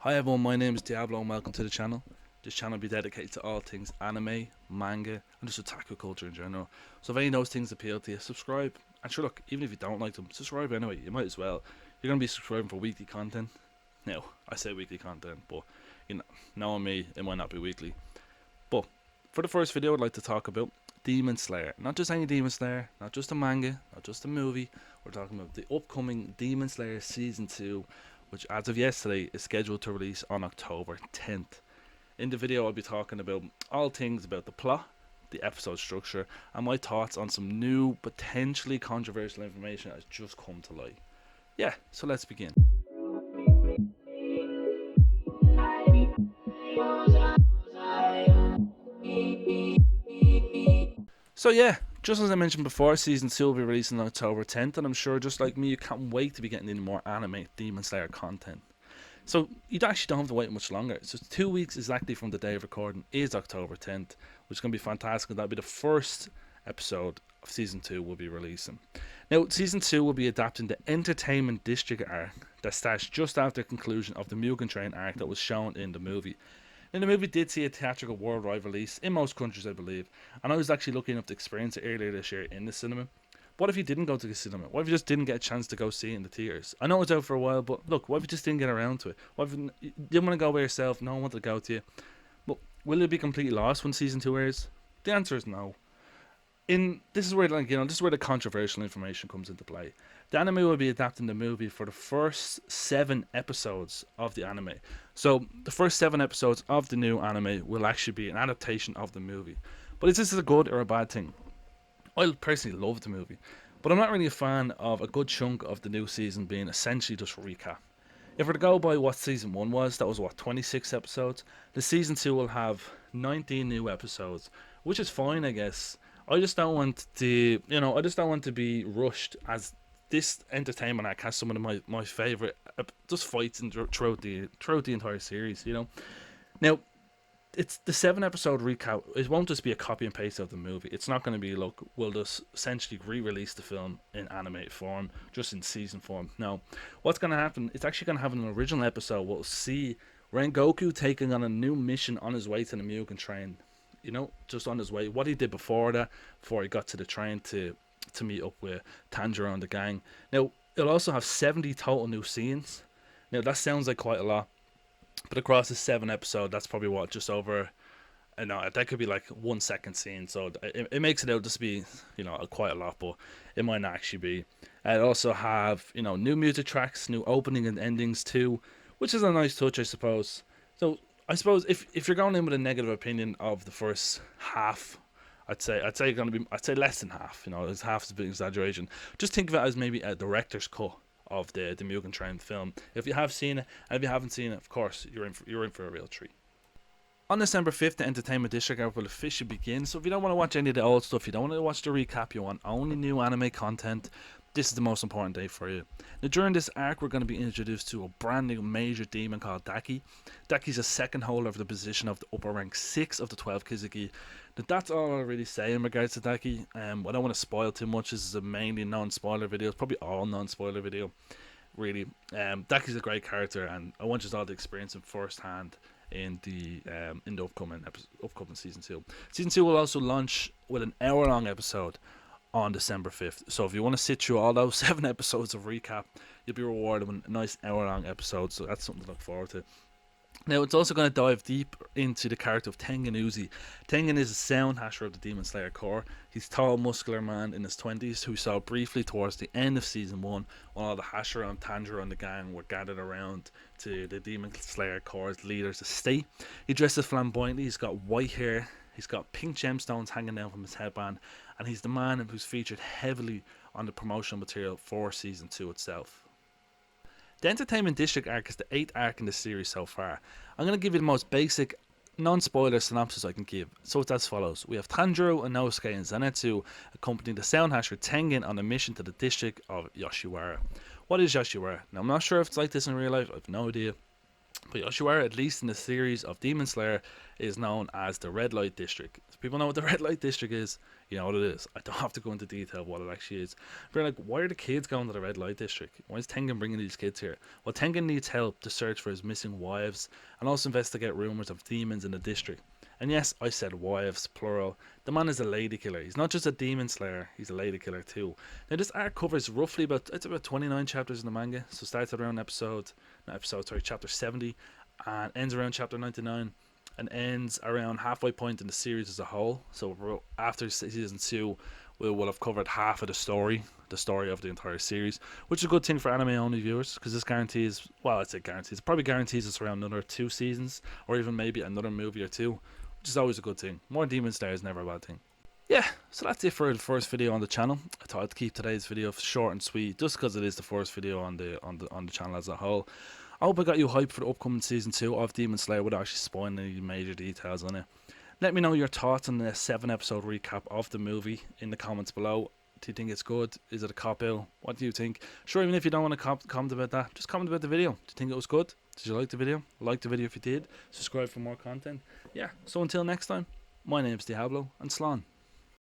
Hi everyone, my name is Diablo and welcome to the channel. This channel will be dedicated to all things anime, manga, and just otaku culture in general. So if any of those things appeal to you, subscribe. And sure, look, even if you don't like them, subscribe anyway. You might as well. You're going to be subscribing for weekly content. Now, I say weekly content, but knowing me, it might not be weekly. But for the first video, I'd like to talk about Demon Slayer. Not just any Demon Slayer, not just a manga, not just a movie. We're talking about the upcoming Demon Slayer Season 2, which as of yesterday is scheduled to release on October 10th. In the video I'll be talking about all things about the plot, the episode structure, and my thoughts on some new, potentially controversial information that has just come to light. Yeah, so let's begin. So yeah, just as I mentioned before, Season 2 will be releasing on October 10th, and I'm sure just like me you can't wait to be getting into more anime Demon Slayer content. So you actually don't have to wait much longer. So 2 weeks exactly from the day of recording is October 10th, which is going to be fantastic. That'll be the first episode of Season 2 we'll be releasing. Now, Season 2 will be adapting the Entertainment District arc that starts just after the conclusion of the Mugen Train arc that was shown in the movie. And the movie did see a theatrical worldwide release in most countries, I believe, and I was actually lucky enough to experience it earlier this year in the cinema. What if you didn't go to the cinema? What if you just didn't get a chance to go see it in the theaters? I know it was out for a while, but look, what if you just didn't get around to it? What if you didn't want to go by yourself? No one wanted to go to you. But will it be completely lost when Season 2 airs? The answer is no. This is where the controversial information comes into play. The anime will be adapting the movie for the first 7 episodes of the anime. So the first 7 episodes of the new anime will actually be an adaptation of the movie. But is this a good or a bad thing? I personally love the movie, but I'm not really a fan of a good chunk of the new season being essentially just a recap. If we're to go by what Season 1 was, that was 26 episodes, the Season 2 will have 19 new episodes, which is fine, I guess. I just don't want to be rushed, as this entertainment arc has some of my favourite just fights throughout the entire series, Now, it's the 7-episode recap. It won't just be a copy and paste of the movie. It's not going to be, look, we'll just essentially re-release the film in animated form, just in season form. No. What's going to happen, it's actually going to have an original episode. We'll see Rengoku taking on a new mission on his way to the Mugen Train. Just on his way. What he did before that, before he got to the train to meet up with Tanjiro and the gang. Now, it'll also have 70 total new scenes. Now, that sounds like quite a lot. But across the 7 episode, that's probably just over. That could be like 1 second scene, so it makes it out just to be quite a lot, but it might not actually be. It also have new music tracks, new opening and endings too, which is a nice touch, I suppose. So I suppose if you're going in with a negative opinion of the first half, I'd say less than half. Half is a big exaggeration. Just think of it as maybe a director's cut of the Mugen Train film. If you have seen it, and if you haven't seen it, of course you're in for a real treat. On December 5th, the Entertainment District arc will officially begin. So if you don't want to watch any of the old stuff, you don't want to watch the recap, you want only new anime content, this is the most important day for you. Now, during this arc, we're going to be introduced to a brand new major demon called Daki. Daki's a second holder of the position of the upper rank 6 of the 12 Kizuki. Now, that's all I'll really say in regards to Daki. I don't want to spoil too much. This is a mainly non-spoiler video. It's probably all non-spoiler video, really. Daki's a great character, and I want you all to experience him firsthand in the upcoming Season 2. Season 2 will also launch with an hour-long episode on December 5th. So if you want to sit through all those 7 episodes of recap, you'll be rewarded with a nice hour-long episode, so that's something to look forward to. Now, it's also going to dive deep into the character of Tengen Uzi. Tengen is a sound hasher of the Demon Slayer Corps. He's a tall, muscular man in his 20s who saw briefly towards the end of Season 1 when all the Hashira and Tanjiro and the gang were gathered around to the Demon Slayer Corps' leader's estate. He dresses flamboyantly, he's got white hair, he's got pink gemstones hanging down from his headband, and he's the man who's featured heavily on the promotional material for Season 2 itself. The Entertainment District arc is the 8th arc in the series so far. I'm going to give you the most basic, non-spoiler synopsis I can give. So it's as follows. We have Tanjiro, Inosuke, and Zenitsu accompanying the sound hasher Tengen on a mission to the district of Yoshiwara. What is Yoshiwara? Now, I'm not sure if it's like this in real life. I have no idea. But Yoshiwara, at least in the series of Demon Slayer, is known as the Red Light District. So people know what the Red Light District is. You know what it is. I don't have to go into detail of what it actually is. But like, why are the kids going to the red light district? Why is Tengen bringing these kids here? Well, Tengen needs help to search for his missing wives and also investigate rumors of demons in the district. And yes, I said wives, plural. The man is a lady killer. He's not just a demon slayer, he's a lady killer too. Now this arc covers roughly about 29 chapters in the manga. So it starts around chapter 70 and ends around chapter 99 and ends around halfway point in the series as a whole. So after season 2, we will have covered half of the story of the entire series, which is a good thing for anime only viewers, because this guarantees, well, I'd say guarantees, it probably guarantees us around another 2 seasons or even maybe another movie or 2, which is always a good thing. More Demon Slayer is never a bad thing. Yeah, so that's it for the first video on the channel. I thought I'd keep today's video short and sweet, just because it is the first video on the channel as a whole. I hope I got you hyped for the upcoming season 2 of Demon Slayer without actually spoiling any major details on it. Let me know your thoughts on the 7-episode recap of the movie in the comments below. Do you think it's good? Is it a cop-out? What do you think? Sure, even if you don't want to comment about that, just comment about the video. Do you think it was good? Did you like the video? Like the video if you did. Subscribe for more content. Yeah, so until next time, my name's Diablo, and Slán.